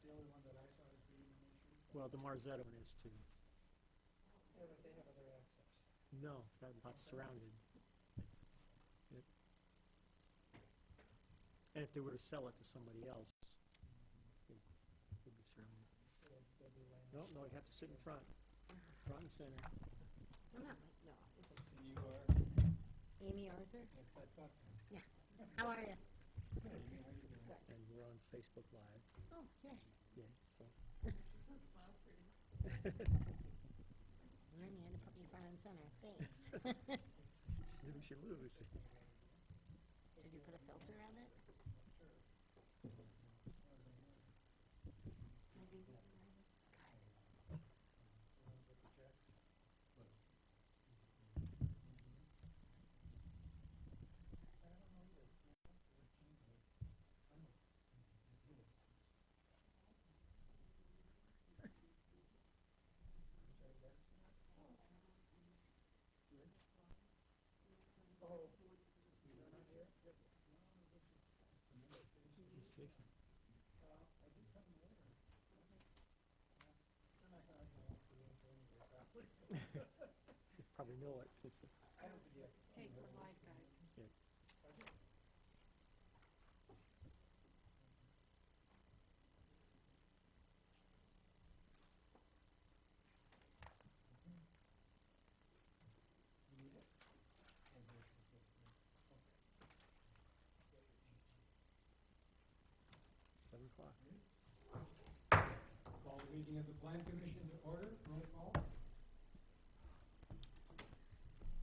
the only one that I saw as being an issue. Well, the Marzetta one is too. Yeah, but they have other access. No, that lot's surrounded. Yep. And if they were to sell it to somebody else, it would be surrounded. They'll be laying No, out. no, you have to sit in front and center. I'm not like, no, I think it's And you are, Amy Arthur. yes, I thought so. Yeah. How are you? Good, Amy, how you doing? Good. And we're on Facebook Live. Oh, yeah. Yeah, so. Remind me, I had to put me front and center. Thanks. Snooze, you lose. Did you put a filter on it? It's Jason. You probably know it. It's the, Hey, we're live, guys. yeah. Seven o'clock. Call the meeting of the Plan Commission to order, roll call.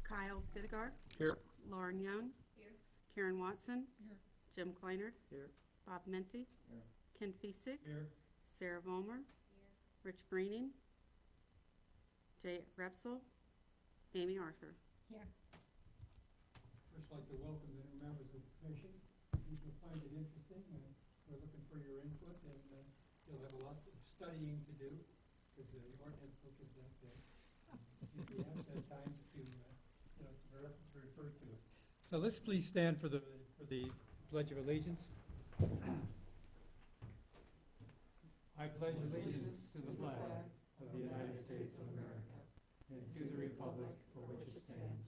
Kyle Bidegard. Here. Lauren Young. Here. Karen Watson. Here. Jim Kleinert. Here. Bob Menti. Here. Ken Fiesick. Here. Sarah Vollmer. Here. Rich Greening. Jay Repsel. Amy Arthur. Here. First, like to welcome the new members of the commission. You'll find it interesting, and we're looking for your input, and you'll have a lot of studying to do, because the ordinance book is that big. If you have that time to, to refer to it. So let's please stand for the Pledge of Allegiance. I pledge allegiance to the flag of the United States of America and to the republic for which it stands,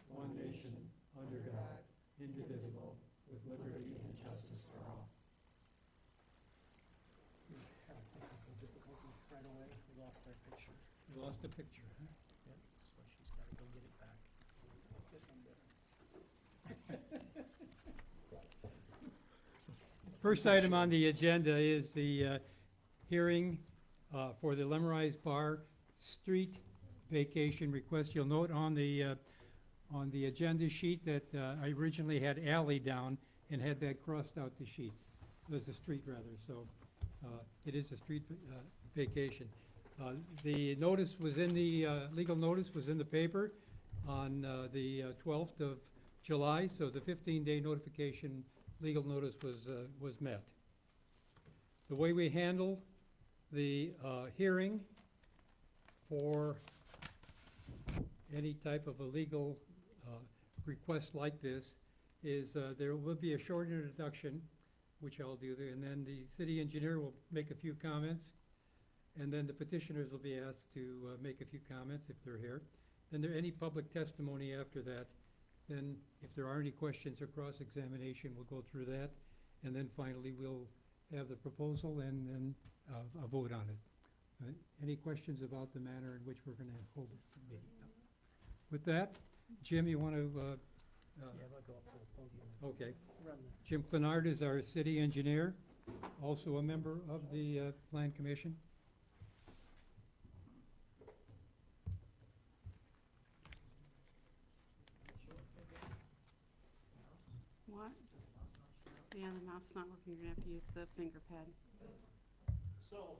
one nation, under God, indivisible, with liberty and justice for all. We had a technical difficulty right away. We lost our picture. You lost a picture, huh? Yep, so she's gotta go get it back. First item on the agenda is the hearing for the Lemrise Bar Street vacation request. You'll note on the agenda sheet that I originally had alley down and had that crossed out the sheet. It was a street rather, so it is a street vacation. The notice was in the, legal notice was in the paper on the 12th of July, so the 15-day notification legal notice was met. The way we handle the hearing for any type of a legal request like this is there will be a short introduction, which I'll do there, and then the city engineer will make a few comments, and then the petitioners will be asked to make a few comments if they're here. Then there any public testimony after that. Then if there are any questions or cross-examination, we'll go through that. And then finally, we'll have the proposal and then a vote on it. Any questions about the manner in which we're gonna hold this meeting? With that, Jim, you wanna, Yeah, I'll go up to the podium. okay. Run the Jim Clenard is our city engineer, also a member of the Plan Commission. What? Yeah, the mouse not working. You're gonna have to use the finger pad. So,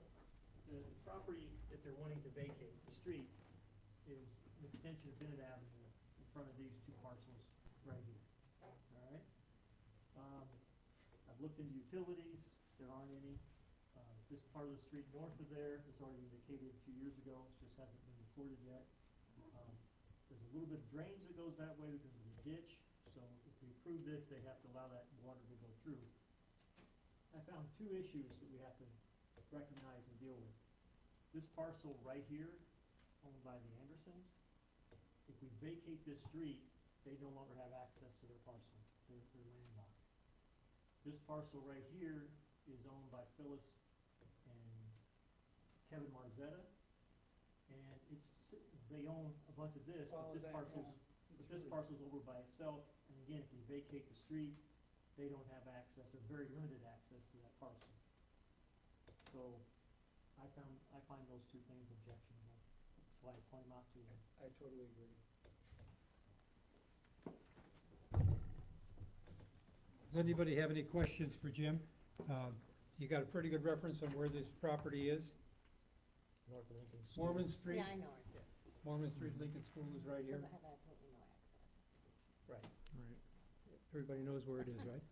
the property that they're wanting to vacate, the street, is the extension of Bennett Avenue in front of these two parcels right here. Alright? I've looked into utilities, there aren't any. This part of the street north of there is already vacated a few years ago, it just hasn't been recorded yet. There's a little bit of drains that goes that way because of the ditch, so if we approve this, they have to allow that water to go through. I found two issues that we have to recognize and deal with. This parcel right here, owned by the Andersons, if we vacate this street, they no longer have access to their parcel. They're landlocked. This parcel right here is owned by Phyllis and Kevin Marzetta. And they own a bunch of this, but this parcel's over by itself. And again, if we vacate the street, they don't have access, or very limited access to that parcel. So I find those two things objectionable. That's why I point them out to you. I totally agree. Does anybody have any questions for Jim? You got a pretty good reference on where this property is? North of Lincoln School. Mormon Street? Yeah, I know it. Mormon Street, Lincoln School is right So here. they have absolutely no access. Right. Right. Everybody knows where it is, right?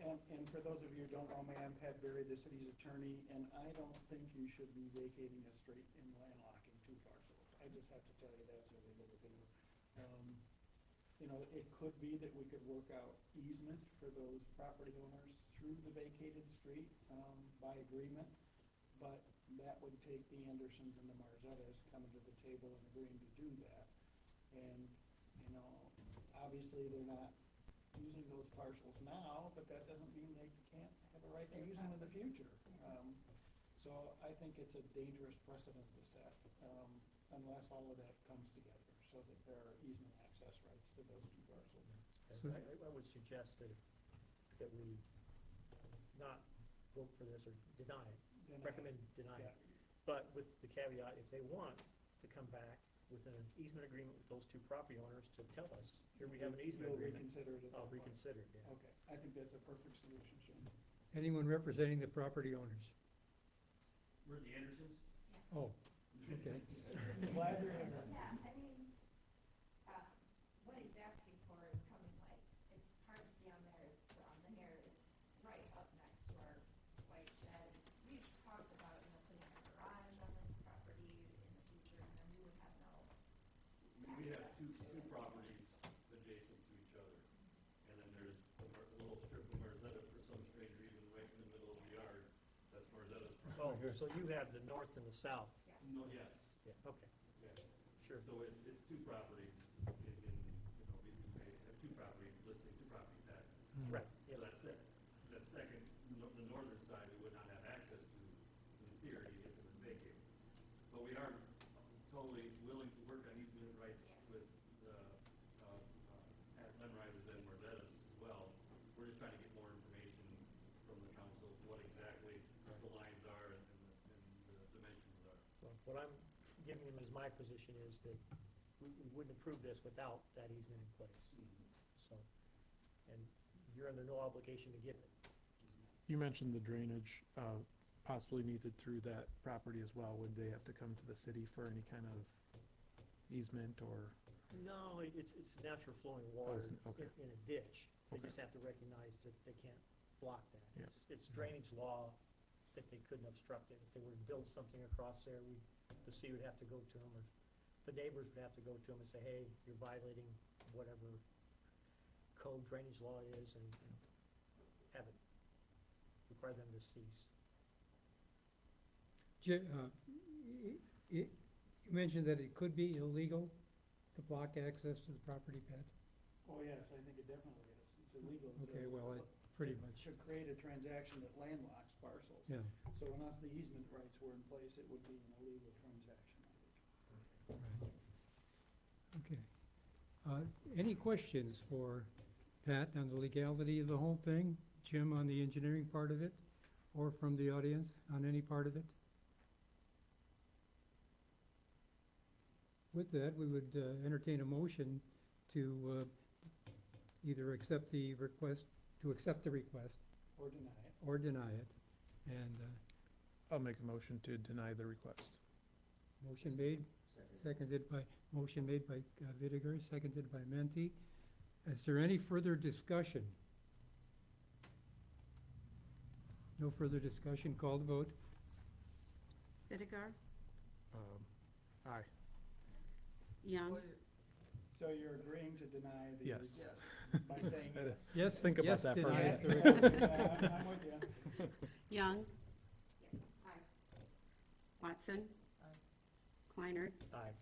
Okay. And for those of you who don't know me, I'm Pat Berry, the city's attorney, and I don't think you should be vacating a street and landlocking two parcels. I just have to tell you that's illegal to do. You know, it could be that we could work out easements for those property owners through the vacated street, by agreement, but that would take the Andersons and the Marzettas coming to the table and agreeing to do that. And, you know, obviously they're not using those parcels now, but that doesn't mean they can't have a right to use them in the future. So I think it's a dangerous precedent to set, unless all of that comes together, so that there are easement access rights to those two parcels. So- I would suggest that we not vote for this or deny it, recommend deny it. But with the caveat, if they want to come back with an easement agreement with those two property owners to tell us, here we have an easement You'll agreement. reconsider it at that I'll point. reconsider it, yeah. Okay, I think that's a perfect solution, Shane. Anyone representing the property owners? We're the Andersons. Oh, okay. Glad you're here. Yeah, I mean, what he's asking for is coming like, it's hard to see on there, it's on the hair, it's right up next to our white shed. We've talked about, you know, putting a garage on this property in the future, and then we would have no. We have two properties adjacent to each other. And then there's a little strip of Marzetta for some strange reason right in the middle of the yard. That's Marzetta's Oh, property. so you have the north and the south. No, yes. Yeah, okay, Yeah. sure. So it's two properties we have two properties listing, two property taxes. Right, So yeah. that's it. That second, the northern side, we would not have access to, in theory, if it was vacated. But we are totally willing to work on easement rights with Lemrises and Marzettas as well. We're just trying to get more information from the council, what exactly the lines are and the dimensions are. Well, what I'm giving him as my position is that we wouldn't approve this without that easement in place. So, and you're under no obligation to give it. You mentioned the drainage possibly needed through that property as well. Would they have to come to the city for any kind of easement or? No, it's natural flowing water okay. in a ditch. They Okay. just have to recognize that they can't block that. Yeah. It's drainage law that they couldn't obstruct it. If they were to build something across there, the city would have to go to them, or the neighbors would have to go to them and say, hey, you're violating whatever code drainage law is, and have it, require them to cease. You mentioned that it could be illegal to block access to the property, Pat? Oh, yes, I think it definitely is. It's illegal to. Okay, well, it pretty much, Should create a transaction that landlocks parcels. yeah. So unless the easement rights were in place, it would be an illegal transaction, I think. Right. Okay. Any questions for Pat on the legality of the whole thing? Jim on the engineering part of it? Or from the audience on any part of it? With that, we would entertain a motion to either accept the request, Or deny it. or deny it. And I'll make a motion to deny the request. motion made, motion made by Vinegar, seconded by Menti. Is there any further discussion? No further discussion, call the vote. Vinegar, Aye. Young, So you're agreeing to deny the. Yes. By saying yes. Yes, Think about yes, that for a denies minute. the request. Yeah, I'm with you. Young, Watson. Kleiner. Aye.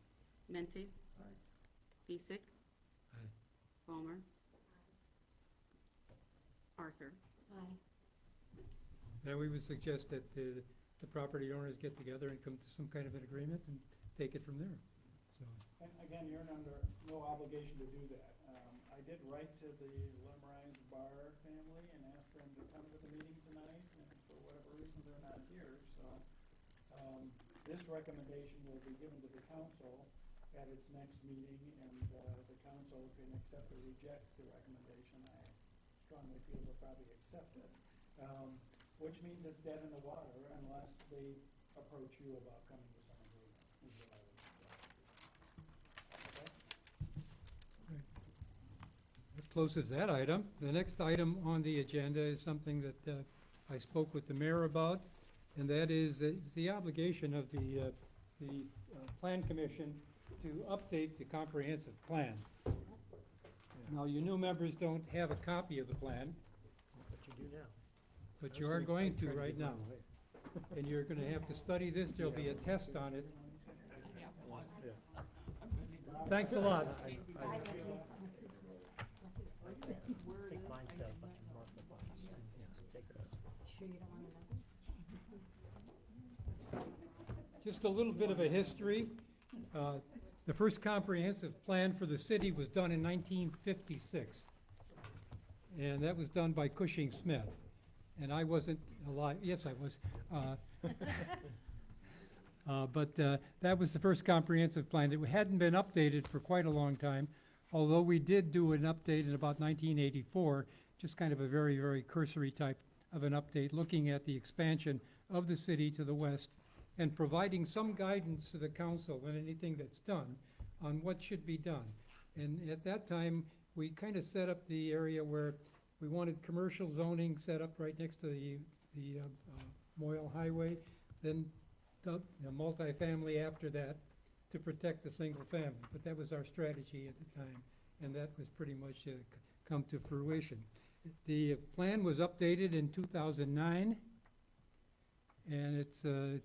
Menti. Aye. Piesick. Aye. Palmer. Arthur. Aye. Then we would suggest that the property owners get together and come to some kind of an agreement and take it from there, so. And again, you're under no obligation to do that. I did write to the Lemrise Bar family and asked them to come to the meeting tonight, and for whatever reason, they're not here, so, this recommendation will be given to the council at its next meeting, and, the council can accept or reject the recommendation. I strongly feel they'll probably accept it, which means it's dead in the water unless they approach you about coming to some agreement, is what I would suggest. Okay? That closes that item. The next item on the agenda is something that I spoke with the mayor about, and that is it's the obligation of the Plan Commission to update the comprehensive plan. Now, you new members don't have a copy of the plan, But you do now. but you are going to right now. And you're gonna have to study this. There'll be a test on it. Thanks a lot. Bye, Vicki. Take mine to mark the box. Yes, take this. Sure you don't want another? Just a little bit of a history. The first comprehensive plan for the city was done in 1956. And that was done by Cushing Smith. And I wasn't alive, yes, I was. But that was the first comprehensive plan. It hadn't been updated for quite a long time, although we did do an update in about 1984, just kind of a very, very cursory type of an update, looking at the expansion of the city to the west and providing some guidance to the council on anything that's done, on what should be done. And at that time, we kind of set up the area where we wanted commercial zoning set up right next to the Moyle Highway, then multifamily after that to protect the single family. But that was our strategy at the time, and that was pretty much come to fruition. The plan was updated in 2009, and it's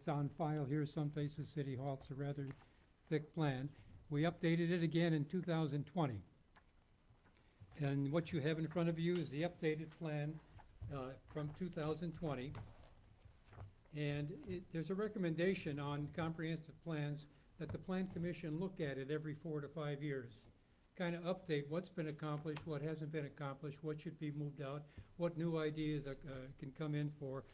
on file here someplace at City Hall. It's a rather thick plan. We updated it again in 2020. And what you have in front of you is the updated plan from 2020. And there's a recommendation on comprehensive plans that the Plan Commission look at it every 4 to 5 years. Kind of update what's been accomplished, what hasn't been accomplished, what should be moved out, what new ideas can come in for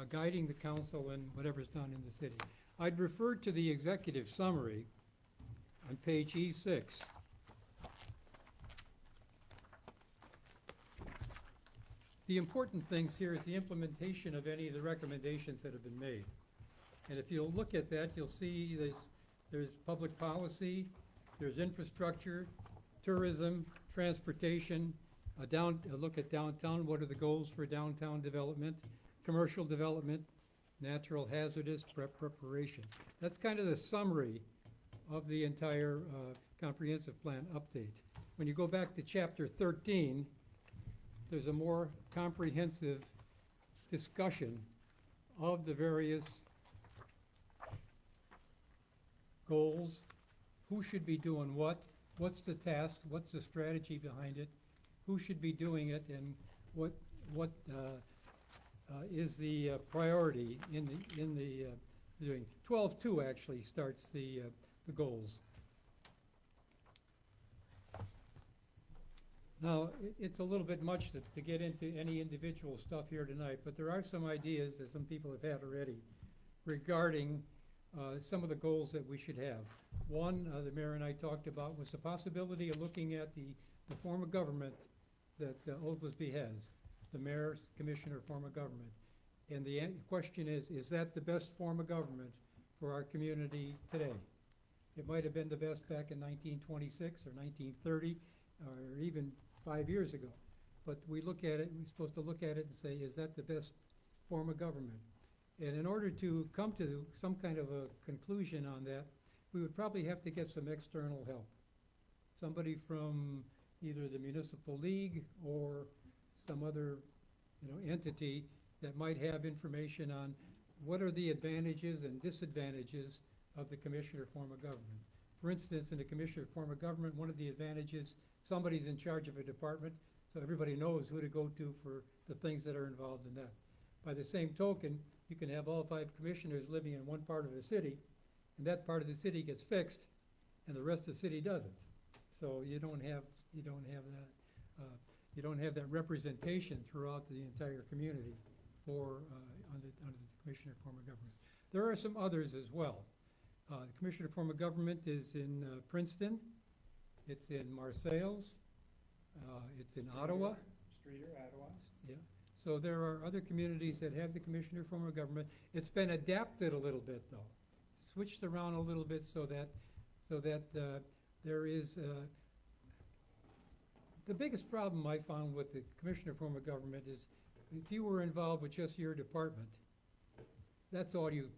guiding the council and whatever's done in the city. I'd refer to the executive summary on page E6. The important things here is the implementation of any of the recommendations that have been made. And if you'll look at that, you'll see there's public policy, there's infrastructure, tourism, transportation, a look at downtown, what are the goals for downtown development, commercial development, natural hazardous preparation. That's kind of the summary of the entire comprehensive plan update. When you go back to chapter 13, there's a more comprehensive discussion of the various goals, who should be doing what, what's the task, what's the strategy behind it, who should be doing it, and what is the priority in the doing. 12.2 actually starts the goals. Now, it's a little bit much to get into any individual stuff here tonight, but there are some ideas that some people have had already regarding some of the goals that we should have. One, the mayor and I talked about, was the possibility of looking at the form of government that Oglesby has, the mayor's commissioner form of government. And the question is that the best form of government for our community today? It might have been the best back in 1926 or 1930, or even 5 years ago. But we look at it, we're supposed to look at it and say, is that the best form of government? And in order to come to some kind of a conclusion on that, we would probably have to get some external help. Somebody from either the municipal league or some other, entity that might have information on what are the advantages and disadvantages of the commissioner form of government? For instance, in the commissioner form of government, one of the advantages, somebody's in charge of a department, so everybody knows who to go to for the things that are involved in that. By the same token, you can have all 5 commissioners living in one part of the city, and that part of the city gets fixed, and the rest of the city doesn't. So you don't have that representation throughout the entire community for, under the commissioner form of government. There are some others as well. The commissioner form of government is in Princeton, it's in Marseilles, it's in Ottawa. Streeter, Ottawa. Yeah, so there are other communities that have the commissioner form of government. It's been adapted a little bit, though, switched around a little bit so that there is, the biggest problem I found with the commissioner form of government is if you were involved with just your department, that's all you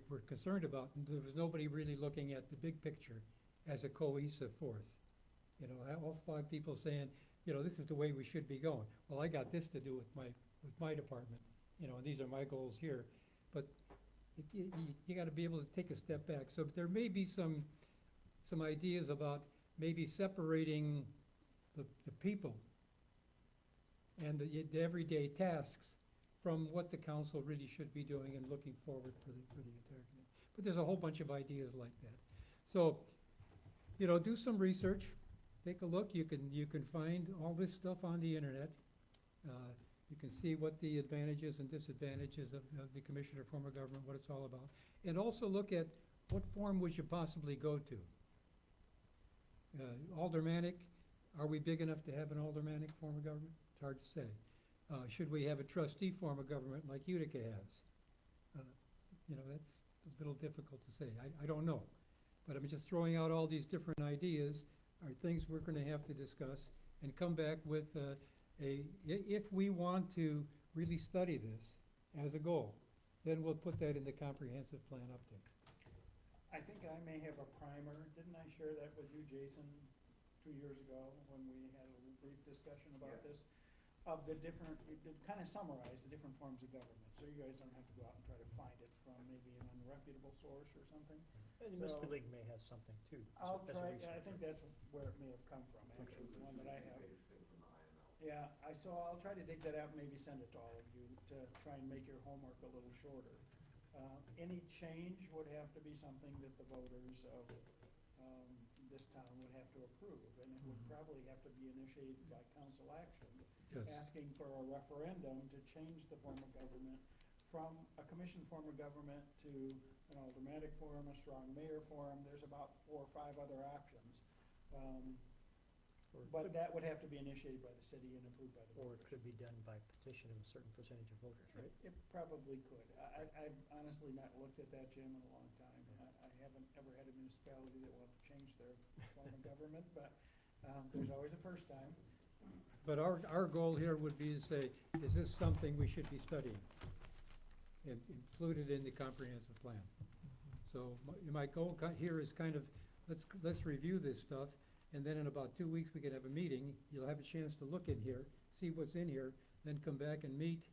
were concerned about, and there was nobody really looking at the big picture as a cohesive force. You know, all 5 people saying, this is the way we should be going. Well, I got this to do with my department, and these are my goals here. But you gotta be able to take a step back. So there may be some ideas about maybe separating the people and the everyday tasks from what the council really should be doing and looking forward for the entire community. But there's a whole bunch of ideas like that. So, do some research, take a look. You can find all this stuff on the internet. You can see what the advantages and disadvantages of the commissioner form of government, what it's all about. And also look at what form would you possibly go to. Aldermanic, are we big enough to have an aldermanic form of government? It's hard to say. Should we have a trustee form of government like Utica has? That's a little difficult to say. I don't know. But I'm just throwing out all these different ideas, are things we're gonna have to discuss and come back with if we want to really study this as a goal, then we'll put that in the comprehensive plan update. I think I may have a primer. Didn't I share that with you, Jason, 2 years ago when we had a brief discussion about this? Of the different, it kind of summarize the different forms of government, so you guys don't have to go out and try to find it from maybe an unreputable source or something. And So- Mr. League may have something too. I'll as a try, resource. I think that's where it may have come from, actually, the one that I have. Yeah, I'll try to dig that out and maybe send it to all of you to try and make your homework a little shorter. Any change would have to be something that the voters of, this town would have to approve, and it would probably have to be initiated by council action, Yes. asking for a referendum to change the form of government from a commission form of government to an aldermanic form, a strong mayor form. There's about 4 or 5 other options. But that would have to be initiated by the city and approved by the Or voters. it could be done by petition of a certain percentage of voters, right? It probably could. I've honestly not looked at that, Jim, in a long time. I haven't ever had a municipality that will have to change their form of government, but there's always a first time. But our goal here would be to say, is this something we should be studying? And include it in the comprehensive plan. So my goal here is kind of, let's review this stuff, and then in about 2 weeks, we can have a meeting. You'll have a chance to look in here, see what's in here, then come back and meet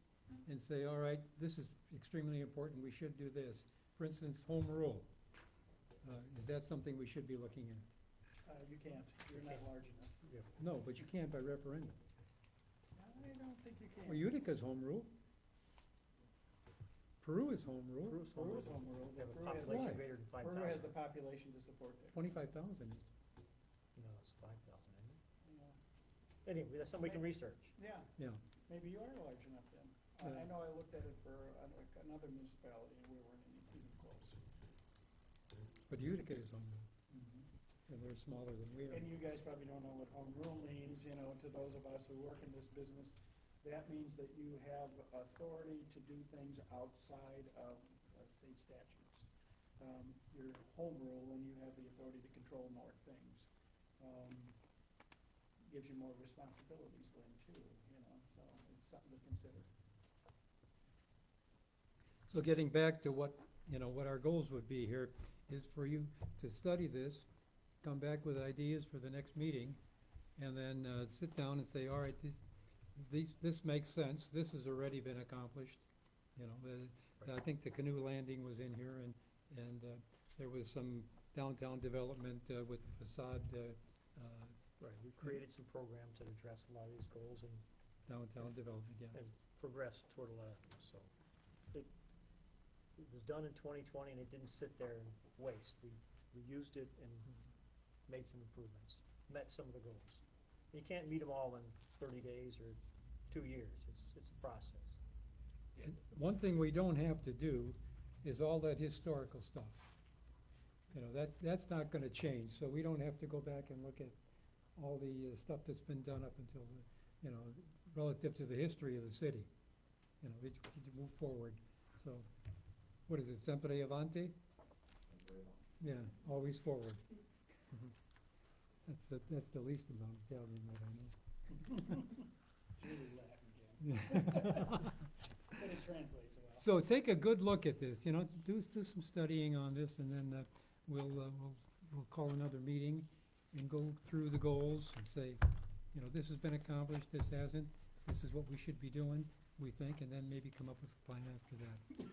and say, all right, this is extremely important, we should do this. For instance, home rule. Is that something we should be looking at? You can't, you're not large enough. No, but you can by referendum. I don't think you can. Well, Utica's home rule. Peru is home rule. Peru's home Peru is rule. home rule. They have a Peru has- population Why? greater than 5,000. Peru has the population to support that. 25,000 is, No, it's 5,000, isn't it? Yeah. Anyway, that's something we can research. Yeah, yeah. maybe you are large enough then. I know I looked at it for another municipality and we weren't even close. But Utica is home rule, and they're smaller than we are. And you guys probably don't know what home rule means, to those of us who work in this business. That means that you have authority to do things outside of state statutes. Your home rule, and you have the authority to control more things. Gives you more responsibilities then too, so it's something to consider. So getting back to what our goals would be here, is for you to study this, come back with ideas for the next meeting, and then sit down and say, all right, this makes sense, this has already been accomplished, I think the canoe landing was in here, and there was some downtown development with the facade, Right, we created some programs that address a lot of these goals and downtown development, yes. progressed toward a lot of them, so. It was done in 2020 and it didn't sit there and waste. We used it and made some improvements, met some of the goals. You can't meet them all in 30 days or 2 years. It's a process. And one thing we don't have to do is all that historical stuff. You know, that's not gonna change, so we don't have to go back and look at all the stuff that's been done up until, you know, relative to the history of the city. You know, we move forward, so, what is it, sempre avanti? Yeah, always forward. Mhm. That's the least amount of Italian that I know. It's really Latin again. But it translates well. So take a good look at this, you know, do some studying on this, and then we'll call another meeting and go through the goals and say, you know, this has been accomplished, this hasn't, this is what we should be doing, we think, and then maybe come up with a plan after that.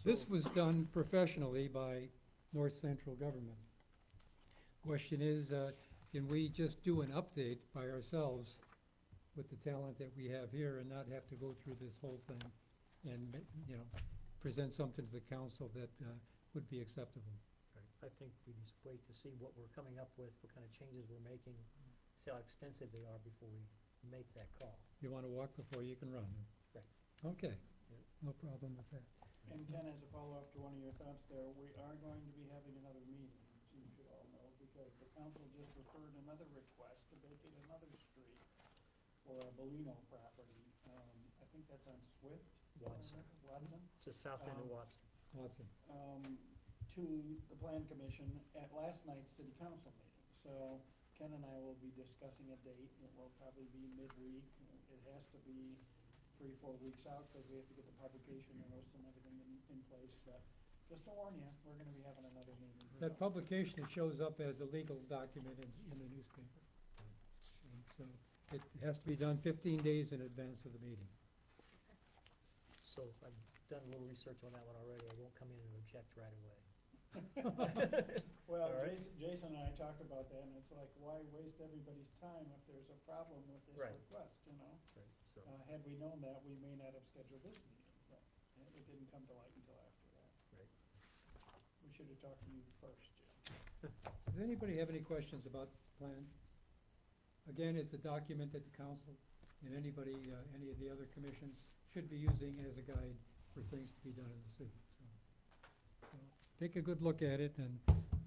This was done professionally by North Central Government. Question is, can we just do an update by ourselves with the talent that we have here and not have to go through this whole thing and, you know, present something to the council that would be acceptable? I think we just wait to see what we're coming up with, what kind of changes we're making, see how extensive they are before we make that call. You wanna walk before you can run? Right. Okay, Yeah. no problem with that. And Ken, as a follow-up to one of your thoughts there, we are going to be having another meeting, as you should all know, because the council just referred another request to vacate another street for a Bolino property. I think that's on Swift. Watson. Watson, Just south end of Watson. Watson. to the plan commission at last night's city council meeting. So Ken and I will be discussing a date. It will probably be midweek. It has to be 3-4 weeks out because we have to get the publication notice and everything in place. But just to warn you, we're gonna be having another meeting. That publication shows up as a legal document in the newspaper. And so it has to be done 15 days in advance of the meeting. So if I've done a little research on that one already, I won't come in and object right away. Well, All right. Jason and I talked about that, and it's like, why waste everybody's time if there's a problem with this Right. request, you know? Right, so, Had we known that, we may not have scheduled this meeting, but it didn't come to light until after that. right. We should have talked to you first, Jim. Does anybody have any questions about the plan? Again, it's a document that the council and anybody, any of the other commissions should be using as a guide for things to be done in the city, so take a good look at it, and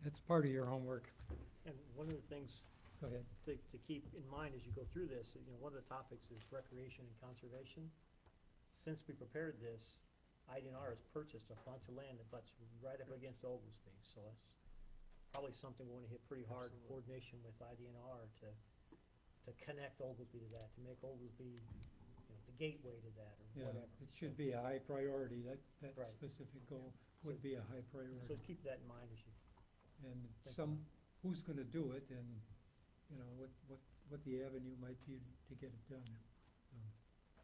that's part of your homework. And one of the things Go ahead. to keep in mind as you go through this, you know, one of the topics is recreation and conservation. Since we prepared this, IDNR has purchased a bunch of land that butts right up against Oglesby, so that's probably something we wanna hit pretty hard in coordination with IDNR to connect Oglesby to that, to make Oglesby, you know, the gateway to that or Yeah, whatever. it should be a high priority, that Right. specific goal would be a high So priority. keep that in mind as you, And Think who's gonna do it, and, you know, what the avenue might be to get it done.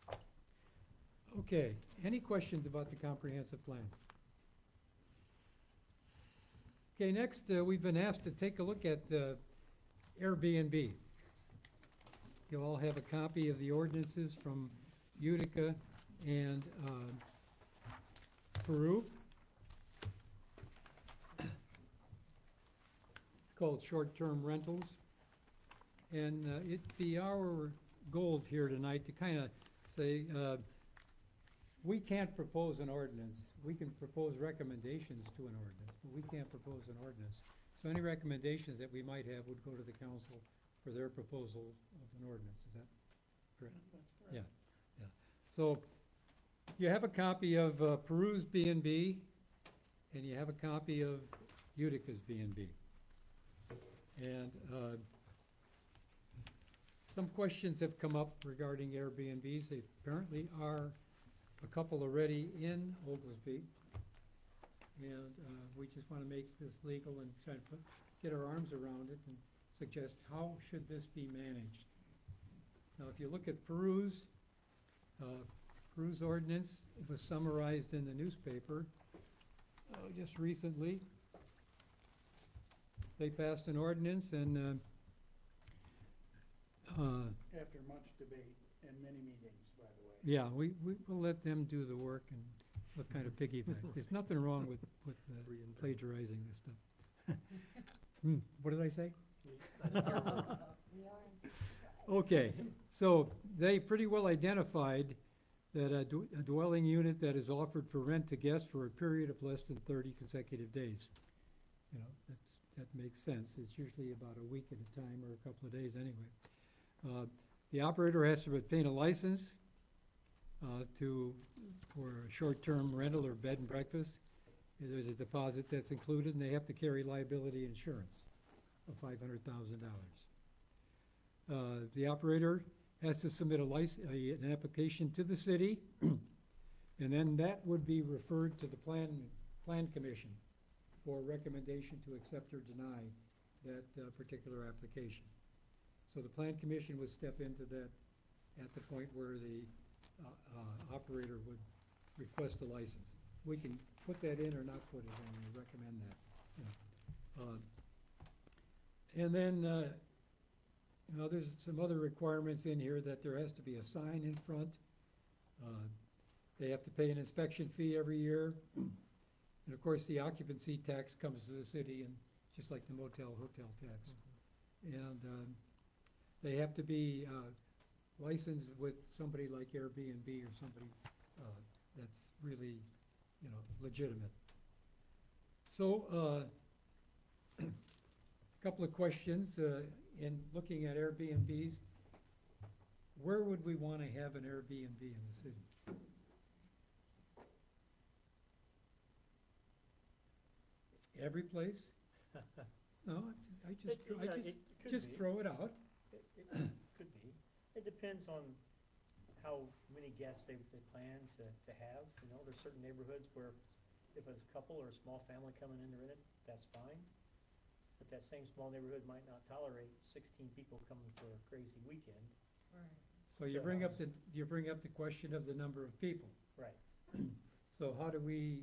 So. Okay, any questions about the comprehensive plan? Okay, next, we've been asked to take a look at Airbnb. You all have a copy of the ordinances from Utica and Peru. It's called short-term rentals. And it'd be our goal here tonight to kind of say, we can't propose an ordinance. We can propose recommendations to an ordinance, but we can't propose an ordinance. So any recommendations that we might have would go to the council for their proposal of an ordinance. Is that correct? That's correct. Yeah, yeah. So you have a copy of Peru's B and B, and you have a copy of Utica's B and B. And some questions have come up regarding Airbnbs. They apparently are a couple already in Oglesby. And we just want to make this legal and try to get our arms around it and suggest how should this be managed. Now, if you look at Peru's, cruise ordinance, it was summarized in the newspaper, just recently. They passed an ordinance and, After much debate and many meetings, by the way. yeah, we'll let them do the work and what kind of piggyback. There's nothing wrong with plagiarizing this stuff. What did I say? We are. Okay, so they pretty well identified that a dwelling unit that is offered for rent to guests for a period of less than 30 consecutive days. You know, that makes sense. It's usually about a week at a time or a couple of days anyway. The operator has to obtain a license for a short-term rental or bed and breakfast. There's a deposit that's included, and they have to carry liability insurance of $500,000. The operator has to submit an application to the city, and then that would be referred to the plan commission for recommendation to accept or deny that particular application. So the plan commission would step into that at the point where the operator would request a license. We can put that in or not put it in, we recommend that, you know. And then, you know, there's some other requirements in here that there has to be a sign in front. They have to pay an inspection fee every year. And of course, the occupancy tax comes to the city, and just like the motel, hotel tax. And they have to be licensed with somebody like Airbnb or somebody that's really, you know, legitimate. So, a couple of questions. In looking at Airbnbs, where would we want to have an Airbnb in the city? Every place? No, I just throw it out. It could be. It depends on how many guests they plan to have. You know, there's certain neighborhoods where if it's a couple or a small family coming in to rent it, that's fine. But that same small neighborhood might not tolerate 16 people coming for a crazy weekend. So you bring up the question of the number of people. Right. So how do we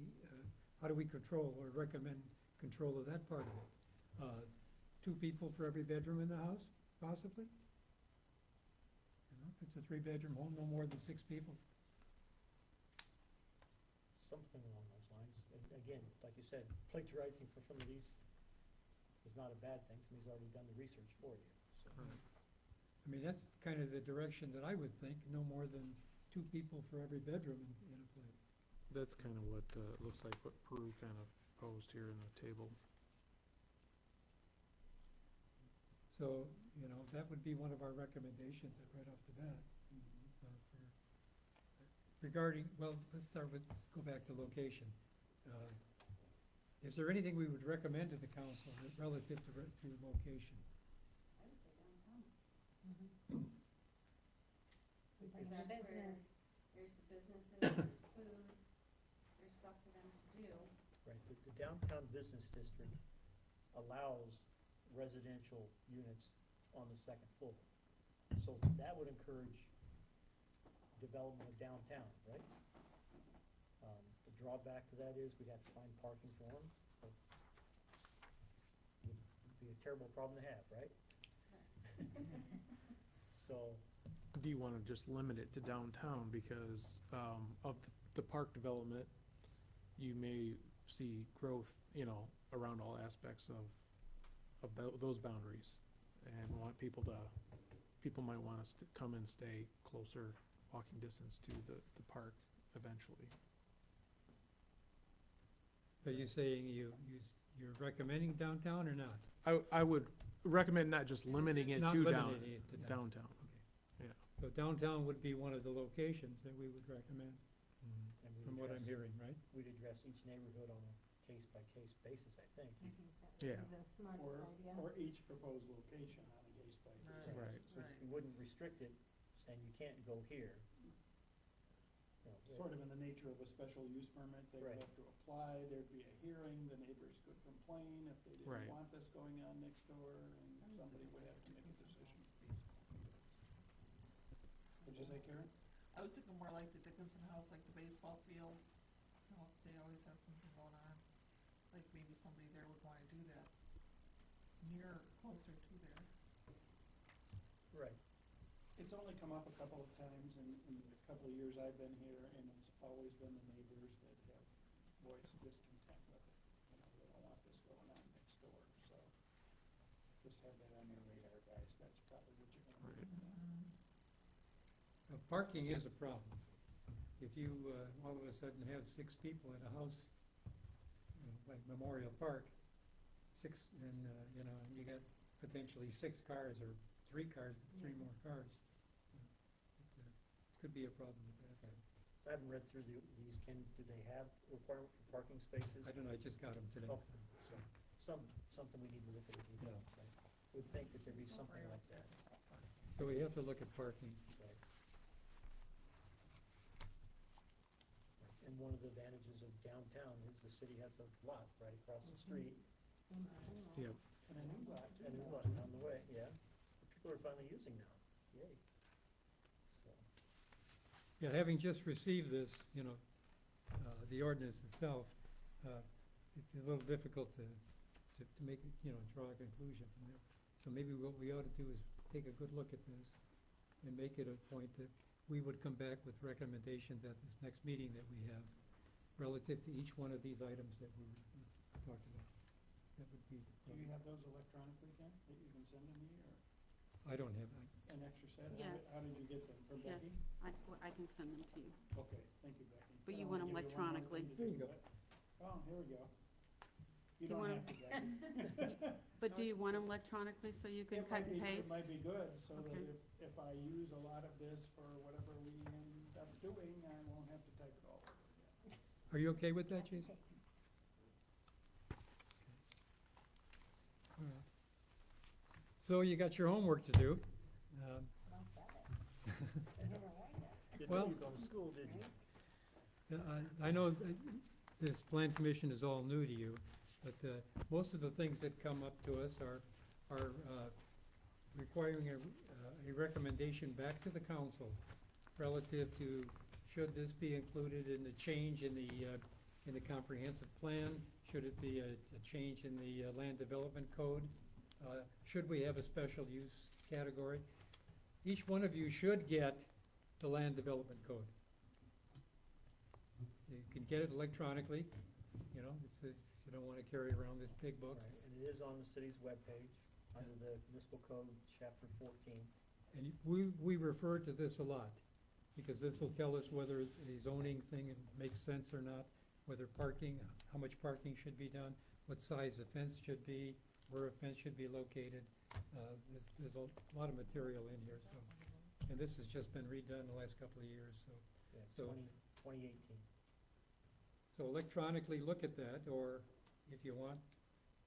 control or recommend control of that part of it? 2 people for every bedroom in the house, possibly? You know, if it's a 3-bedroom home, no more than 6 people. Something along those lines. And again, like you said, plagiarizing for some of these is not a bad thing. Somebody's already done the research for you. So. I mean, that's kind of the direction that I would think, no more than 2 people for every bedroom in a place. That's kind of what, looks like what Peru kind of posed here in the table. So, you know, that would be one of our recommendations right off the bat. Regarding, well, let's go back to location. Is there anything we would recommend to the council relative to location? I would say downtown. Because There's that's where business. there's the businesses, there's food, there's stuff for them to do. Right, the downtown business district allows residential units on the second floor. So that would encourage development of downtown, right? The drawback to that is we'd have to find parking for them. Would be a terrible problem to have, right? So, Do you want to just limit it to downtown because of the park development, you may see growth, you know, around all aspects of those boundaries, and people might want to come and stay closer walking distance to the park eventually. Are you saying you're recommending downtown or not? I would recommend not just limiting it Not to limiting it to downtown. Okay. So downtown would be one of the locations that we would recommend, and from what I'm hearing, right? we'd address each neighborhood on a case-by-case basis, I think. I think that Yeah. would be the smartest idea. Or each proposed location on a case by case. Right. So you wouldn't restrict it, saying you can't go here. You know, Sort of in the nature of a special use permit, they would Right. have to apply, there'd be a hearing, the neighbors could complain if they Right. didn't want this going on next door, and somebody would have to make a decision. What'd you say, Karen? I was thinking more like the Dickinson House, like the baseball field, you know, they always have something going on. Like maybe somebody there would wanna do that near, closer to there. Right. It's only come up a couple of times in the couple of years I've been here, and it's always been the neighbors that have voiced discontent with it. You know, they don't want this going on next door, so just have that on your radar, guys, that's probably what you're gonna do. Parking is a problem. If you, all of a sudden have 6 people in a house, like Memorial Park, and, you know, and you got potentially 6 cars or 3 cars, 3 more cars, it could be a problem with that. Right. So I haven't read through these, Ken, do they have requirement for parking spaces? I don't know, I just got them today. Okay, so something we need to look at as we go, Yeah. right? Would think that there'd be something like that. So we have to look at parking. Right. And one of the advantages of downtown is the city has a lot right across the street, Yeah. And a new lot, too. and a lot on the way, yeah, that people are finally using now, yay. So, Yeah, having just received this, you know, the ordinance itself, it's a little difficult to make, you know, draw a conclusion from there. So maybe what we ought to do is take a good look at this and make it a point that we would come back with recommendations at this next meeting that we have relative to each one of these items that we talked about. That would be, Do you have those electronically, Ken, that you can send to me, or I don't have, an extra set? Yes. How did you get them, from Yes, Becky? I can send them to you. Okay, thank you, Becky. But I you don't want wanna them give one more electronically. thing to There you do, go. but- Oh, here we go. You Do you don't wanna- have to, Becky. But do you want them electronically so you can It cut might and be- paste? It might be good, so that Okay. if I use a lot of this for whatever we end up doing, I won't have to type it all over again. are you okay with that, Jason? All right. So you got your homework to do. didn't Well- know you'd gone to school, did you? I know this plan commission is all new to you, but most of the things that come up to us are requiring a recommendation back to the council relative to, should this be included in the change in the comprehensive plan? Should it be a change in the land development code? Should we have a special use category? Each one of you should get the land development code. You can get it electronically, you know, you don't wanna carry around this big book. Right, and it is on the city's webpage, under the municipal code, chapter 14. And we refer to this a lot, because this will tell us whether the zoning thing makes sense or not, whether parking, how much parking should be done, what size the fence should be, where a fence should be located. There's a lot of material in here, so, and this has just been redone the last couple of years, so. Yeah, So- 2018. So electronically look at that, or if you want,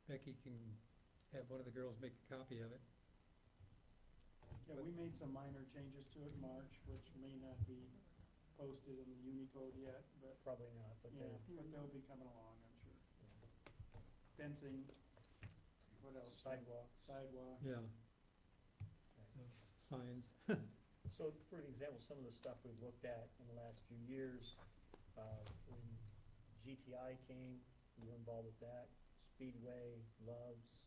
Becky can have one of the girls make a copy of it. Yeah, we made some minor changes to it in March, which may not be posted in the Unicode yet, but, Probably not, but yeah, then, but they'll be coming along, I'm sure. Fencing, what else? sidewalks. Sidewalks. Yeah. So, signs. So, for an example, some of the stuff we've looked at in the last few years, when GTI came, we were involved with that, Speedway, Loves,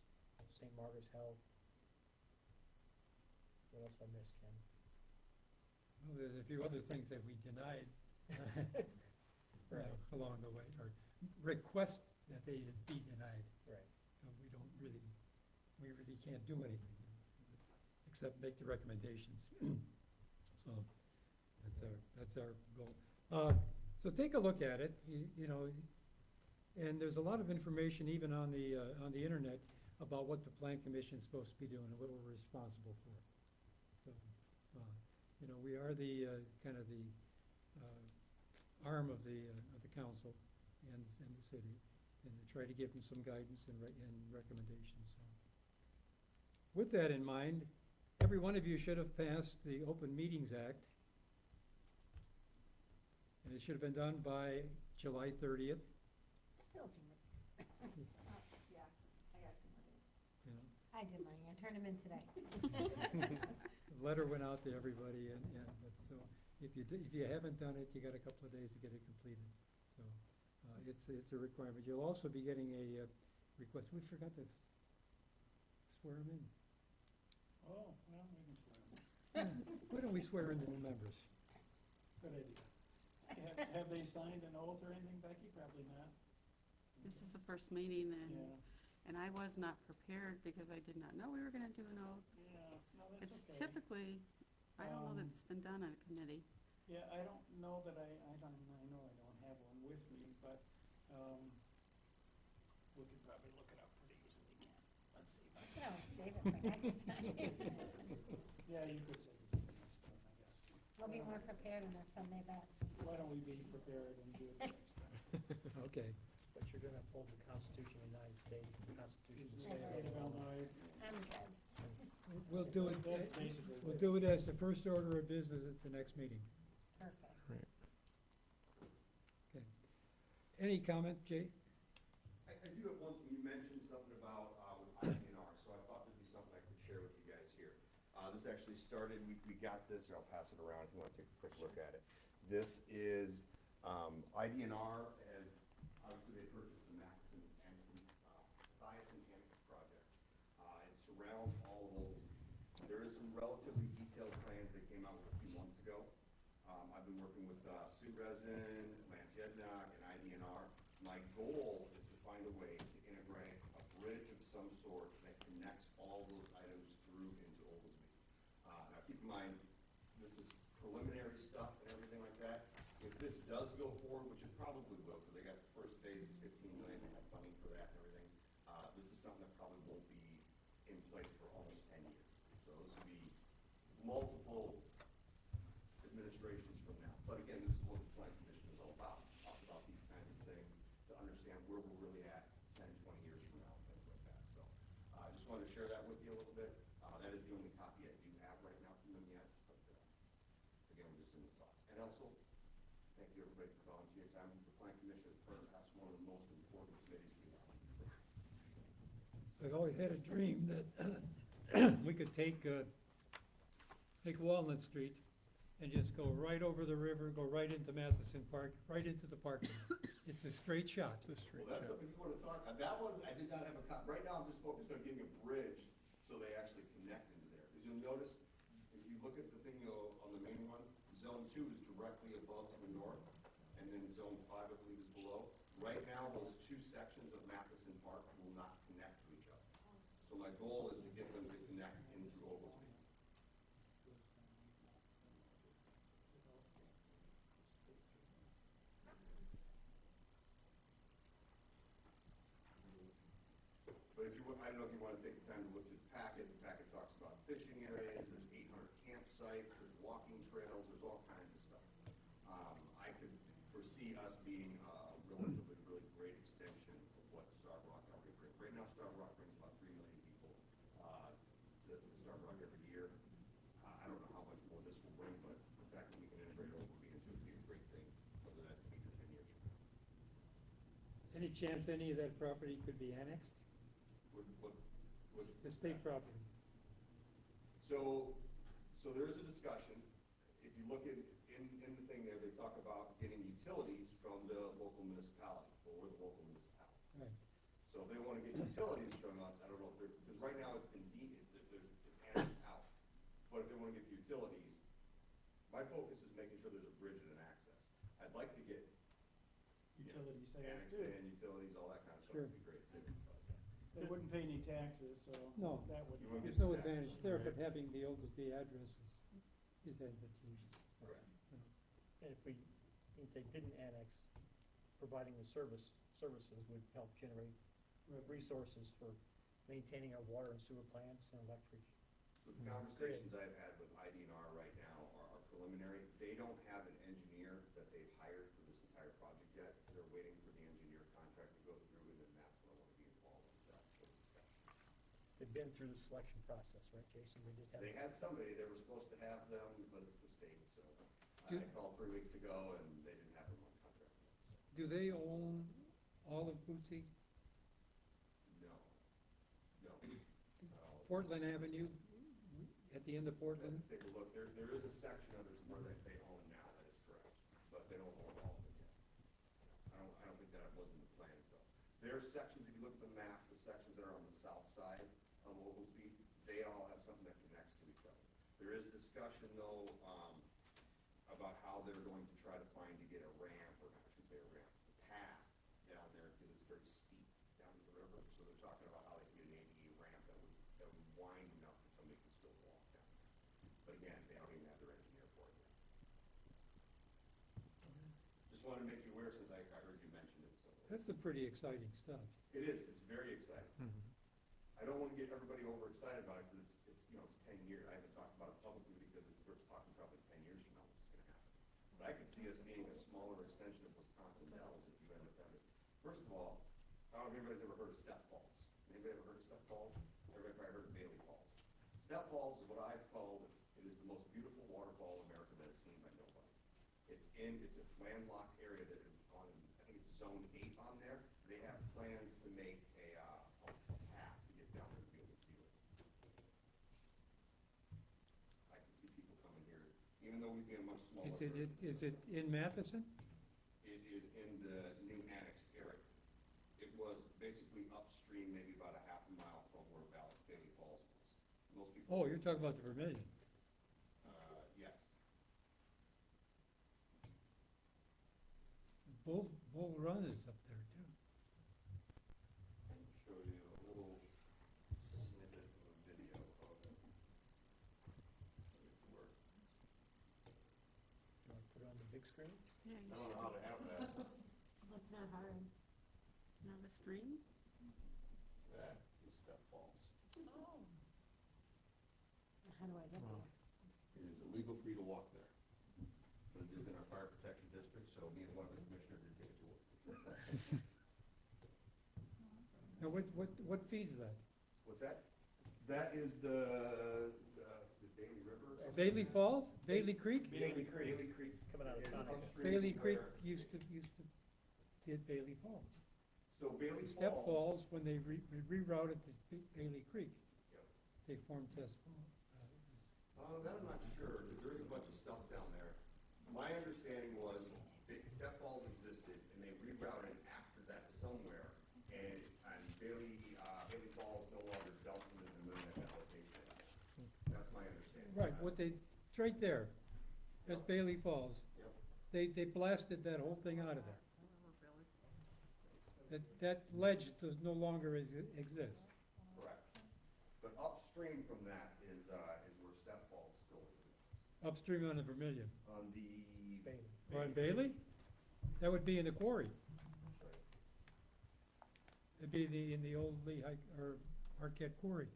St. Margaret's Health. What else I missed, Ken? Well, there's a few other things that we denied Right, along the way, or request that they be denied. right. We really can't do anything, except make the recommendations. So, that's our goal. So take a look at it, you know, and there's a lot of information even on the internet about what the plan commission's supposed to be doing and what we're responsible for. So, you know, we are the, kind of the, arm of the council and the city, and to try to give them some guidance and recommendations, so. With that in mind, every one of you should have passed the Open Meetings Act. And it should have been done by July 30th, Still do it. Yeah, I got some money. you know. I did mine, I turned them in today. The letter went out to everybody, but so, if you haven't done it, you got a couple of days to get it completed. So, it's a requirement. You'll also be getting a, request, we forgot to swear them in. Oh, well, we can swear 'em. Why don't we swear in the new members? Good idea. Have they signed an oath or anything, Becky? Probably not. This is the first meeting Yeah, and I was not prepared because I did not know we were gonna do an oath. yeah, no, that's It's okay. typically, I don't know that it's been done on a committee. Yeah, I don't know that I don't have one with me, but, we could probably look it up pretty easily. Let's see. You can always save it for next time. Yeah, you could say it for next time, I guess. We'll be more prepared on our Sunday bets. Why don't we be prepared and do it next time? Okay. But you're gonna uphold the Constitution of the United States and the Constitution of the State State of of Illinois. Illinois. I'm good. We'll do it, That's basically we'll what- do it as the first order of business at the next meeting. Perfect. Okay. Any comment, Jay? I do have one thing, you mentioned something about, with IDNR, so I thought there'd be something I could share with you guys here. This actually started, we got this, here, I'll pass it around if you wanna take a quick look at it. This is, IDNR, as, obviously they purchased the Maxon, Thiason Annex project. It surrounds all of Oglesby. There is some relatively detailed plans that came out a few months ago. I've been working with, Sue Resin, Lance Yednock, and IDNR. My goal is to find a way to integrate a bridge of some sort that connects all those items through into Oglesby. Now keep in mind, this is preliminary stuff and everything like that. If this does go forward, which it probably will, because they got the first phase, it's 15 million, they have funding for that and everything. This is something that probably won't be in place for almost 10 years. So this will be multiple administrations from now. But again, this is what the plan commission is all about, talk about these kinds of things to understand where we're really at 10, 20 years from now, things like that. So, I just wanted to share that with you a little bit. That is the only copy I do have right now from them yet, but, again, we're just in the talks. And also, thank you everybody for volunteering time. The plan commission is perhaps one of the most important committees we have in the state. I've always had a dream that we could take Walnut Street and just go right over the river, go right into Matheson Park, right into the parking lot. It's a straight shot. It's a straight Well, that's shot. something you wanna talk, that one, I did not have a right now, I'm just focused on getting a bridge, so they actually connect into there. Cause you'll notice, if you look at the thing on the main one, zone 2 is directly above to the north, and then zone 5, I believe, is below. Right now, those two sections of Matheson Park will not connect to each other. So my goal is to get them to connect into Oglesby. But if you, I don't know if you wanna take the time to look through the packet talks about fishing areas, there's 800 campsites, there's walking trails, there's all kinds of stuff. I could foresee us being a relatively, really great extension of what Starved Rock already brings. Right now, Starved Rock brings about 3 million people, to Starved Rock every year. I don't know how much more this will bring, but the fact that we can integrate Oglesby into it would be a great thing, whether that's 8 or 10 years from now. Any chance any of that property could be annexed? What, The state property? So there is a discussion. If you look in the thing there, they talk about getting utilities from the local municipality, or we're the local municipality. Right. So if they wanna get utilities from us, I don't know if they're, because right now it's been it's annexed out. But if they wanna get utilities, my focus is making sure there's a bridge and an access. I'd like to get Utility sales annexed too. in, utilities, all that kind of stuff Sure. would be great too. They wouldn't pay any taxes, so No. that would. You wanna There's get no the advantage taxes. there, but having the Oglesby address is advantageous. Correct. And if they didn't annex, providing the services would help generate resources for maintaining our water and sewer plants and electric. So the conversations I've had with IDNR right now are preliminary. They don't have an engineer that they've hired for this entire project yet. They're waiting for the engineer contract to go through, and then that's when I want to be involved with that discussion. They've been through the selection process, right, Jason? They just They haven't. had somebody, they were supposed to have them, but it's the state, so Do- I called 3 weeks ago, and they didn't have them on contract yet, so. Do they own all of Bootsy? No. Portland Avenue, at the end of Let's Portland? take a look. There is a section of it where they own now. they don't own all of it yet. I don't think that was in the plans though. There are sections, if you look at the map, the sections that are on the south side of Oglesby, they all have something that connects to each other. There is discussion though, about how they're going to try to find to get a ramp, or I shouldn't say a ramp, a path down there, because it's very steep down to the river. So they're talking about how they can get an ADA ramp that would wind enough that somebody can still walk down there. But again, they don't even have their engineer for it yet. Just wanted to make you aware since I heard you mention it, so. That's some pretty exciting stuff. It is, it's very exciting. Mhm. I don't want to get everybody overexcited about it, because it's, you know, it's 10 years. I haven't talked about it publicly because we're talking probably 10 years from now this is gonna happen. But I could see us being a smaller extension of Wisconsin Dells if you end up having. First of all, I don't know if anybody's ever heard of Step Falls. Anybody ever heard of Step Falls? Everybody probably heard of Bailey Falls. Step Falls is what I've called, it is the most beautiful waterfall in America that is seen by nobody. It's a landlocked area that is on, I think it's zone 8 on there. They have plans to make a path to get down there to be able to view it. I can see people coming here, even though we'd be a much smaller. Is it in Matheson? It is in the new annexed area. It was basically upstream, maybe about a half a mile from where Bailey Falls was. Most people. Oh, you're talking about the Vermillion. Yes. Bull Run is up there too. I'll show you a little snippet of a video of it. If it works. You wanna put it on the big screen? Yeah, I don't know how to have that. That's not hard. Now the stream? That is Step Falls. How do I get Wow. there? It is illegal for you to walk there. But it is in our fire protection district, so me and one of the commissioners did take it to work. Now, what feeds that? What's that? That is is it Bailey River? or something? Bailey Falls? Bailey Creek? Bailey Creek. Bailey Creek. Coming out of It is Conoco. upstream Bailey from Creek where- used to did Bailey Falls. So Bailey Step Falls. Falls, when they rerouted to Bailey Creek, Yep. they formed Test Falls. That I'm not sure, because there is a bunch of stuff down there. My understanding was that Step Falls existed, and they rerouted after that somewhere, and Bailey Falls no longer dumped into the Vermillion allocation area. That's my understanding. Right, it's right there. That's Bailey Falls. Yep. They blasted that whole thing out of there. Really? That ledge does no longer exist. Correct. But upstream from that is where Step Falls still exists. Upstream on the Vermillion. On the. Bailey. Or on Bailey? That would be in the quarry. Sorry. It'd be in the old or Arquette Quarry.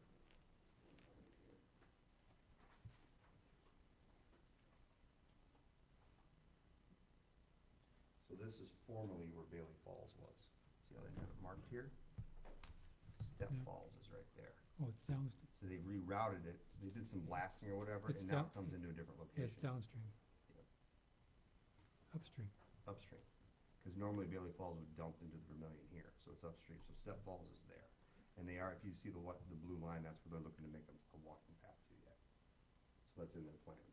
So this is formerly where Bailey Falls was. See how they have it marked here? Step Yeah. Falls is right there. Oh, it's down, So they rerouted it, they did some blasting or whatever, It's and now down- it comes into a different it's location. downstream. Yep. Upstream. Upstream. Because normally Bailey Falls would dump into the Vermillion here, so it's upstream, so Step Falls is there. And they are, if you see the blue line, that's where they're looking to make a walking path to yet. So that's in their plans.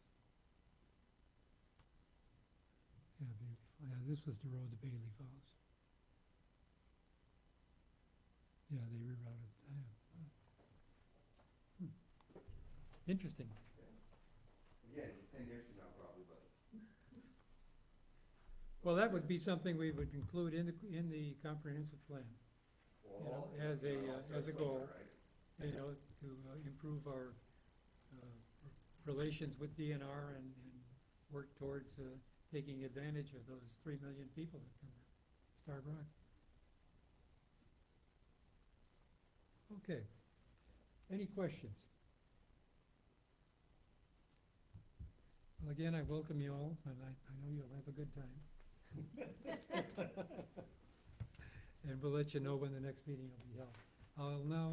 Yeah, beautiful. Yeah, this was the road to Bailey Falls. Yeah, they rerouted. Interesting. Yeah, 10 years from now probably, but. Well, that would be something we would include in the comprehensive plan, you know, as a goal. You know, to improve our relations with DNR and work towards taking advantage of those 3 million people that come to Star Brook. Okay. Any questions? Well, again, I welcome you all, and I know you'll have a good time. And we'll let you know when the next meeting will be held. I'll now,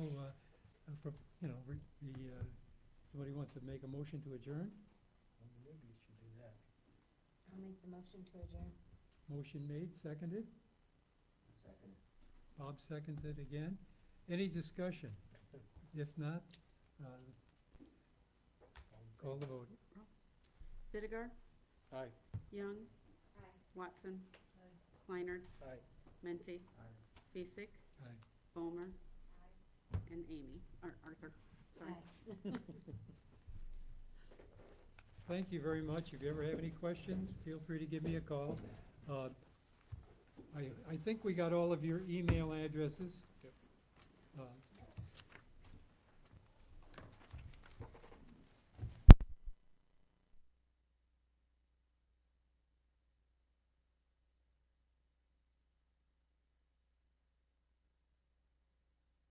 somebody wants to make a motion to adjourn? Well, maybe you should do that. I'll make the motion to adjourn. Motion made, seconded. Second. Bob seconds it again. Any discussion? If not, call the vote. Bittiger? Aye. Young? Aye. Watson. Kleiner. Aye. Menti. Piecik. Aye. Bomer. And Amy, or Arthur, sorry. Aye. Thank you very much. If you ever have any questions, feel free to give me a call. I think we got all of your email addresses. Yep.